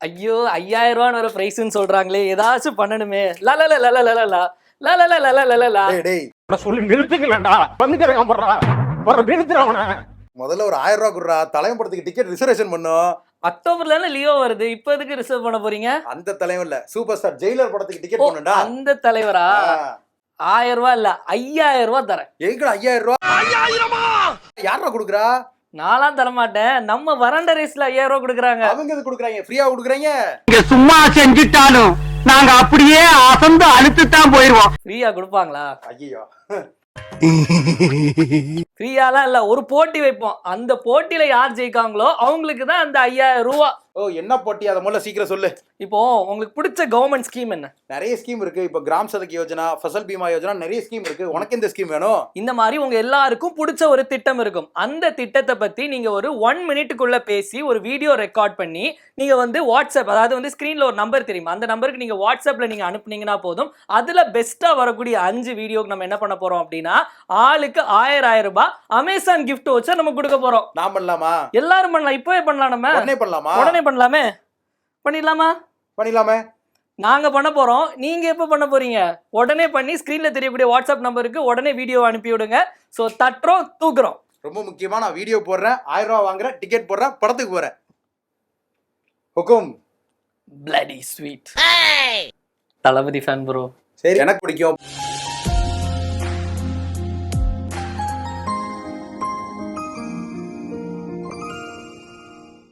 ஐயோ 5000 ரூபான்னு ஒரு பிரைஸ்ன்னு சொல்றாங்களே, ஏதாச்சும் பண்ணணுமே. சொல்லி நிறுத்துக்கலடா, வந்துக்கறங்க போறா போற நிறுத்துறவன. முதல்ல ஒரு 1000 ரூபாய் குடுறா, தலைவன் படத்துக்கு டிக்கெட் ரிசர்வேஷன் பண்ணோம். அக்டோபர்ல தானே லியோ வருது, இப்போ எதுக்கு ரிசர்வ் பண்ண போறீங்க? அந்த தலைவன் இல்ல, சூப்பர் ஸ்டார் ஜெயிலர் படத்துக்கு டிக்கெட் பண்ணடா. அந்த தலைவரா? 1000 ரூபாய் இல்ல 5000 ரூபாய் தரேன். எங்கடா 5000 ரூபாய்? 5000மா? யாரா குடுக்குறா? நான்லாம் தர மாட்டேன். நம்ம வராண்டா ரேஸ்ல 5000 ரூபாய் குடுக்குறாங்க. அவங்க எது குடுக்குறாங்க? ஃப்ரீயா குடுக்குறாங்க. இங்க சும்மா செஞ்சிட்டாலும் நாங்க அப்படியே அசந்து அழுத்து தான் போயிடுவோம். ஃப்ரீயா கொடுப்பாங்களா? ஐயோ, ஃப்ரீயாலாம் இல்ல, ஒரு போட்டி வைப்போம். அந்த போட்டியில யார் ஜெயிக்காங்களோ அவங்களுக்கு தான் அந்த 5000 ரூபாய். ஓ, என்ன போட்டி? அதை முதல்ல சீக்கிரம் சொல்லு. இப்போ உங்களுக்கு பிடிச்ச கவர்மெண்ட் ஸ்கீம் என்ன? நிறைய ஸ்கீம் இருக்கு. இப்போ கிராம் சதக் யோஜனா, ஃபசல் பீமா யோஜனா, நிறைய ஸ்கீம் இருக்கு. உனக்கு எந்த ஸ்கீம் வேணும்? இந்த மாதிரி உங்க எல்லாருக்கும் பிடிச்ச ஒரு திட்டம் இருக்கும். அந்த திட்டத்தை பத்தி நீங்க ஒரு 1 மினிட்டுக்குள்ள பேசி ஒரு வீடியோ ரெக்கார்ட் பண்ணி நீங்க வந்து வாட்ஸ்அப், அதாவது வந்து ஸ்கிரீன்ல ஒரு நம்பர் தெரியும், அந்த நம்பருக்கு நீங்க வாட்ஸ்அப்ல நீங்க அனுப்புனீங்கன்னா போதும். அதுல பெஸ்டா வரக்கூடிய 5 வீடியோக்கு நம்ம என்ன பண்ண போறோம் அப்படின்னா, ஆளுக்கு 1000 ரூபாய் அமேசான் கிஃப்ட் வச்சா நம்ம கொடுக்க போறோம். நான் பண்ணலாமா? எல்லாரும் பண்ணலாம். இப்பவே பண்ணலாம். நம்ம உடனே பண்ணலாமா? உடனே பண்ணலாமே. பண்ணிடலாமா? பண்ணிடலாமே. நாங்க பண்ண போறோம். நீங்க எப்ப பண்ண போறீங்க? உடனே பண்ணி ஸ்கிரீன்ல தெரியக்கூடிய வாட்ஸ்அப் நம்பருக்கு உடனே வீடியோ அனுப்பி விடுங்க. சோ தட்டுறோம், தூக்குறோம். ரொம்ப முக்கியமா, நான் வீடியோ போடுறேன், 1000 ரூபாய் வாங்குறேன், டிக்கெட் போடுறேன், படத்துக்கு போறேன். ஹுக்கும். Bloody sweet. Thalapathy fan bro. சரி, எனக்கு பிடிக்கும்.